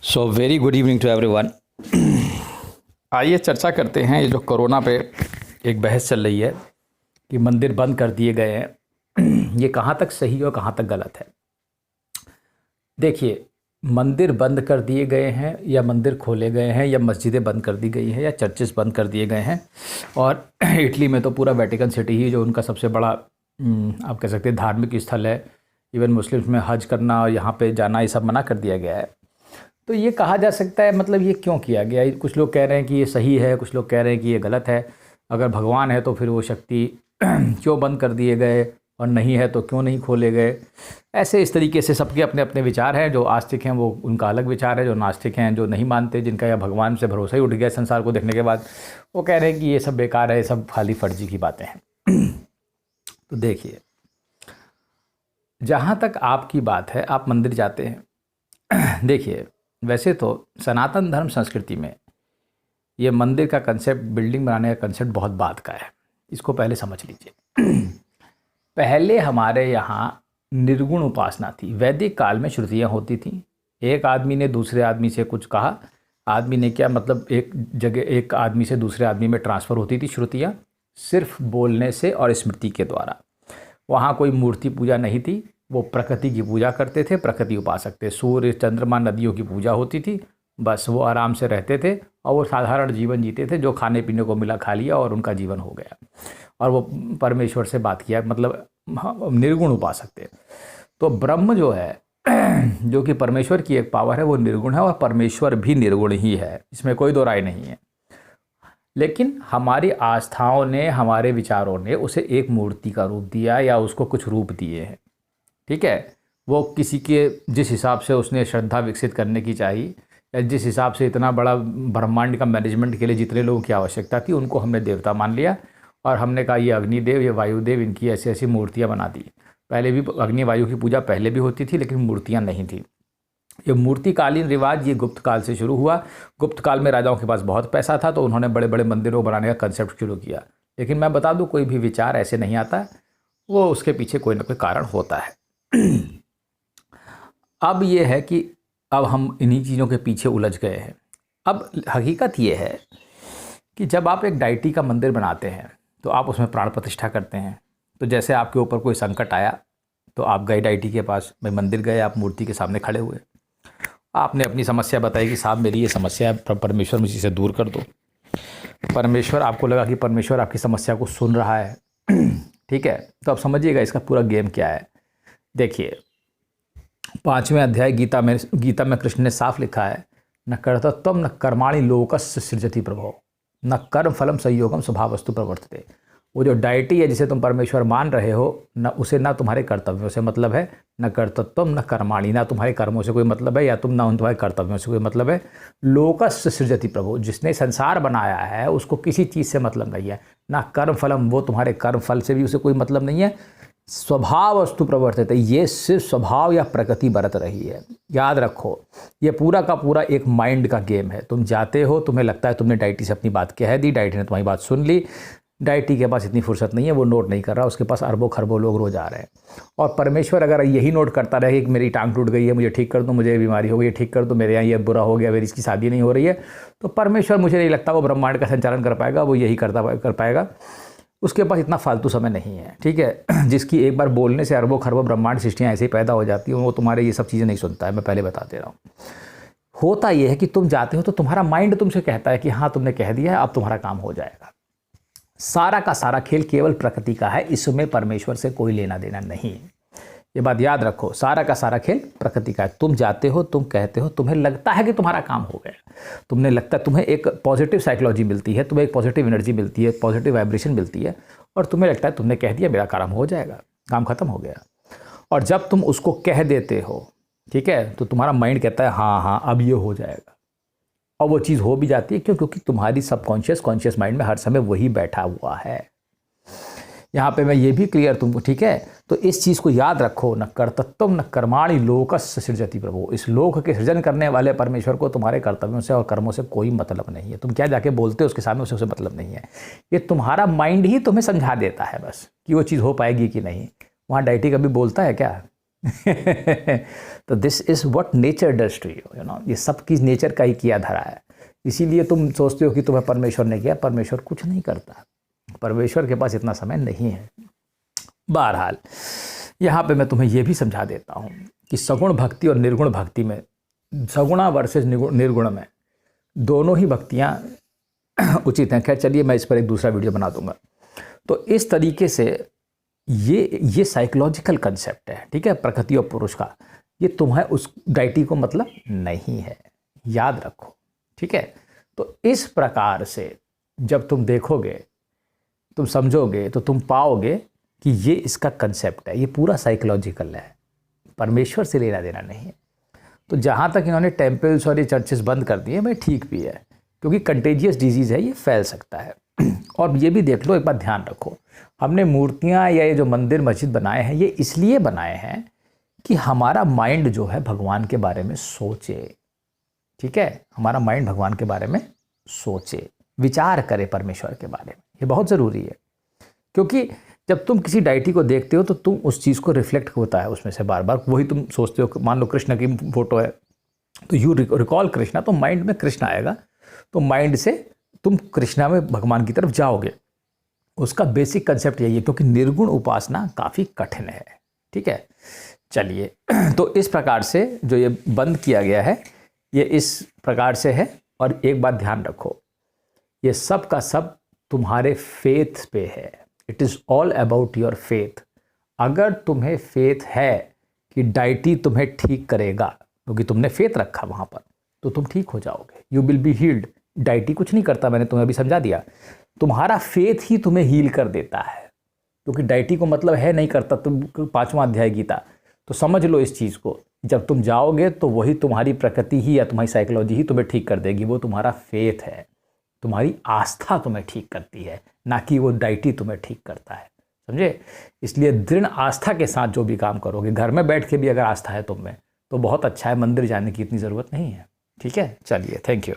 So very good evening to everyone. आइए चर्चा करते हैं। ये जो कोरोना पे एक बहस चल रही है कि मंदिर बंद कर दिए गए हैं, ये कहाँ तक सही और कहाँ तक गलत है। देखिए, मंदिर बंद कर दिए गए हैं या मंदिर खोले गए हैं या मस्जिदें बंद कर दी गई हैं या चर्चेस बंद कर दिए गए हैं, और इटली में तो पूरा वेटिकन सिटी ही जो उनका सबसे बड़ा आप कह सकते हैं धार्मिक स्थल है। इवन मुस्लिम्स में हज करना और यहाँ पे जाना ये सब मना कर दिया गया है। तो ये कहा जा सकता है, मतलब ये क्यों किया गया। कुछ लोग कह रहे हैं कि ये सही है, कुछ लोग कह रहे हैं कि ये गलत है। अगर भगवान है तो फिर वो शक्ति क्यों बंद कर दिए गए, और नहीं है तो क्यों नहीं खोले गए। ऐसे इस तरीके से सबके अपने अपने विचार हैं। जो आस्तिक हैं वो उनका अलग विचार है, जो नास्तिक हैं, जो नहीं मानते, जिनका या भगवान से भरोसा ही उठ गया संसार को देखने के बाद, वो कह रहे हैं कि ये सब बेकार है, ये सब खाली फर्जी की बातें हैं। तो देखिए, जहाँ तक आपकी बात है, आप मंदिर जाते हैं। देखिए, वैसे तो सनातन धर्म संस्कृति में ये मंदिर का कंसेप्ट, बिल्डिंग बनाने का कंसेप्ट बहुत बाद का है। इसको पहले समझ लीजिए। पहले हमारे यहाँ निर्गुण उपासना थी। वैदिक काल में श्रुतियाँ होती थीं। एक आदमी ने दूसरे आदमी से कुछ कहा, आदमी ने क्या, मतलब एक जगह एक आदमी से दूसरे आदमी में ट्रांसफ़र होती थी श्रुतियाँ, सिर्फ बोलने से और स्मृति के द्वारा। वहाँ कोई मूर्ति पूजा नहीं थी, वो प्रकृति की पूजा करते थे, प्रकृति उपासक थे। सूर्य, चंद्रमा, नदियों की पूजा होती थी। बस वो आराम से रहते थे और वो साधारण जीवन जीते थे। जो खाने पीने को मिला खा लिया और उनका जीवन हो गया, और वो परमेश्वर से बात किया, मतलब निर्गुण उपासक थे। तो ब्रह्म जो है, जो कि परमेश्वर की एक पावर है, वो निर्गुण है और परमेश्वर भी निर्गुण ही है, इसमें कोई दो राय नहीं है। लेकिन हमारी आस्थाओं ने, हमारे विचारों ने उसे एक मूर्ति का रूप दिया या उसको कुछ रूप दिए हैं। ठीक है, वो किसी के जिस हिसाब से उसने श्रद्धा विकसित करने की चाहिए, या जिस हिसाब से इतना बड़ा ब्रह्मांड का मैनेजमेंट के लिए जितने लोगों की आवश्यकता थी, उनको हमने देवता मान लिया और हमने कहा ये अग्निदेव, ये वायुदेव, इनकी ऐसी ऐसी मूर्तियाँ बना दी। पहले भी अग्नि वायु की पूजा पहले भी होती थी, लेकिन मूर्तियाँ नहीं थी। ये मूर्तिकालीन रिवाज ये गुप्त काल से शुरू हुआ। गुप्त काल में राजाओं के पास बहुत पैसा था, तो उन्होंने बड़े बड़े मंदिरों बनाने का कंसेप्ट शुरू किया। लेकिन मैं बता दूं, कोई भी विचार ऐसे नहीं आता, वो उसके पीछे कोई ना कोई कारण होता है। अब ये है कि अब हम इन्हीं चीज़ों के पीछे उलझ गए हैं। अब हकीकत ये है कि जब आप एक डायटी का मंदिर बनाते हैं तो आप उसमें प्राण प्रतिष्ठा करते हैं। तो जैसे आपके ऊपर कोई संकट आया तो आप गए डायटी के पास, भाई मंदिर गए, आप मूर्ति के सामने खड़े हुए, आपने अपनी समस्या बताई कि साहब मेरी ये समस्या है, परमेश्वर मुझे इसे दूर कर दो। परमेश्वर, आपको लगा कि परमेश्वर आपकी समस्या को सुन रहा है। ठीक है, तो आप समझिएगा इसका पूरा गेम क्या है। देखिए, 5वें अध्याय गीता में कृष्ण ने साफ लिखा है, न कर्तृत्वम न कर्माणि लोकस्य सृजति प्रभो, न कर्म फलम संयोगम स्वभावस्तु प्रवर्तते। वो जो डायटी है जिसे तुम परमेश्वर मान रहे हो, न उसे ना तुम्हारे कर्तव्यों से मतलब है, न कर्तृत्वम न कर्माणि, ना तुम्हारे कर्मों से कोई मतलब है, या तुम ना उन तुम्हारे कर्तव्यों से कोई मतलब है। लोकस्य सृजति प्रभो, जिसने संसार बनाया है उसको किसी चीज़ से मतलब नहीं है। ना कर्म फलम, वो तुम्हारे कर्म फल से भी उसे कोई मतलब नहीं है। स्वभाव वस्तु प्रवर्तित, ये सिर्फ स्वभाव या प्रकृति बरत रही है। याद रखो, ये पूरा का पूरा एक माइंड का गेम है। तुम जाते हो, तुम्हें लगता है तुमने डायटी से अपनी बात कह दी, डायटी ने तुम्हारी बात सुन ली। डायटी के पास इतनी फुर्सत नहीं है, वो नोट नहीं कर रहा, उसके पास अरबों खरबों लोग रोज आ रहे हैं। और परमेश्वर अगर यही नोट करता रहे कि मेरी टांग टूट गई है, मुझे ठीक कर दो, मुझे बीमारी हो गई, ठीक कर दो, मेरे यहाँ ये बुरा हो गया, मेरी इसकी शादी नहीं हो रही है, तो परमेश्वर, मुझे नहीं लगता वो ब्रह्मांड का संचालन कर पाएगा, वो यही कर पाएगा। उसके पास इतना फालतू समय नहीं है। ठीक है, जिसकी एक बार बोलने से अरबों खरबों ब्रह्मांड सृष्टियाँ ऐसे ही पैदा हो जाती हैं, वो तुम्हारे ये सब चीज़ें नहीं सुनता है। मैं पहले बता दे रहा हूँ। होता ये है कि तुम जाते हो तो तुम्हारा माइंड तुमसे कहता है कि हाँ तुमने कह दिया है, अब तुम्हारा काम हो जाएगा। सारा का सारा खेल केवल प्रकृति का है, इसमें परमेश्वर से कोई लेना देना नहीं। ये बात याद रखो, सारा का सारा खेल प्रकृति का है। तुम जाते हो, तुम कहते हो, तुम्हें लगता है कि तुम्हारा काम हो गया, तुम्हें लगता है, तुम्हें एक पॉजिटिव साइकोलॉजी मिलती है, तुम्हें एक पॉजिटिव एनर्जी मिलती है, पॉजिटिव वाइब्रेशन मिलती है, और तुम्हें लगता है तुमने कह दिया, मेरा काम हो जाएगा, काम खत्म हो गया। और जब तुम उसको कह देते हो, ठीक है, तो तुम्हारा माइंड कहता है हाँ हाँ अब ये हो जाएगा, और वो चीज़ हो भी जाती है। क्यों? क्योंकि तुम्हारी सबकॉन्शियस कॉन्शियस माइंड में हर समय वही बैठा हुआ है। यहाँ पे मैं ये भी क्लियर तुमको, ठीक है, तो इस चीज़ को याद रखो, न कर्तृत्वम न कर्माणि लोकस्य सृजति प्रभो। इस लोक के सृजन करने वाले परमेश्वर को तुम्हारे कर्तव्यों से और कर्मों से कोई मतलब नहीं है। तुम क्या जाके बोलते हो उसके सामने, उसे मतलब नहीं है। ये तुम्हारा माइंड ही तुम्हें समझा देता है बस कि वो चीज़ हो पाएगी कि नहीं। वहाँ डायटी कभी बोलता है क्या? तो this is what nature does to you know, ये सब की नेचर का ही किया धरा है। इसीलिए तुम सोचते हो कि तुम्हें परमेश्वर ने किया, परमेश्वर कुछ नहीं करता, परमेश्वर के पास इतना समय नहीं है। बहरहाल यहाँ पे मैं तुम्हें ये भी समझा देता हूँ कि सगुण भक्ति और निर्गुण भक्ति में, सगुणा वर्सेस निर्गुण में, दोनों ही भक्तियाँ उचित हैं। खैर चलिए, मैं इस पर एक दूसरा वीडियो बना दूंगा। तो इस तरीके से ये साइकोलॉजिकल कंसेप्ट है, ठीक है, प्रकृति और पुरुष का। ये तुम्हें उस डाइटी को मतलब नहीं है, याद रखो, ठीक है। तो इस प्रकार से जब तुम देखोगे, तुम समझोगे, तो तुम पाओगे कि ये इसका कंसेप्ट है, ये पूरा साइकोलॉजिकल है, परमेश्वर से लेना देना नहीं है। तो जहाँ तक इन्होंने टेम्पल्स और ये चर्चेस बंद कर दिए, भाई ठीक भी है, क्योंकि कंटेजियस डिजीज़ है, ये फैल सकता है। और ये भी देख लो, एक बात ध्यान रखो, हमने मूर्तियाँ या ये जो मंदिर मस्जिद बनाए हैं, ये इसलिए बनाए हैं कि हमारा माइंड जो है भगवान के बारे में सोचे, ठीक है, हमारा माइंड भगवान के बारे में सोचे, विचार करे परमेश्वर के बारे में। ये बहुत ज़रूरी है, क्योंकि जब तुम किसी डाइटी को देखते हो तो तुम उस चीज़ को रिफ्लेक्ट होता है उसमें से बार बार, वही तुम सोचते हो। मान लो कृष्ण की फोटो है तो यू रिकॉल कृष्णा, तो माइंड में कृष्ण आएगा, तो माइंड से तुम कृष्णा में भगवान की तरफ जाओगे। उसका बेसिक कंसेप्ट यही है, क्योंकि निर्गुण उपासना काफ़ी कठिन है, ठीक है। चलिए, तो इस प्रकार से जो ये बंद किया गया है, ये इस प्रकार से है। और एक बात ध्यान रखो, ये सब का सब तुम्हारे फेथ पे है। It is all about your faith. अगर तुम्हें फेथ है कि डाइटी तुम्हें ठीक करेगा, क्योंकि तुमने फेथ रखा वहाँ पर, तो तुम ठीक हो जाओगे, you will be healed. Deity कुछ नहीं करता, मैंने तुम्हें अभी समझा दिया, तुम्हारा फेथ ही तुम्हें हील कर देता है। क्योंकि डाइटी को मतलब है नहीं करता, तुम 5वां अध्याय गीता, तो समझ लो इस चीज़ को। जब तुम जाओगे तो वही तुम्हारी प्रकृति ही या तुम्हारी साइकोलॉजी ही तुम्हें ठीक कर देगी। वो तुम्हारा फेथ है, तुम्हारी आस्था तुम्हें ठीक करती है, ना कि वो डाइटी तुम्हें ठीक करता है, समझे। इसलिए दृढ़ आस्था के साथ जो भी काम करोगे, घर में बैठ के भी अगर आस्था है तुम में, तो बहुत अच्छा है, मंदिर जाने की इतनी ज़रूरत नहीं है, ठीक है। चलिए, थैंक यू।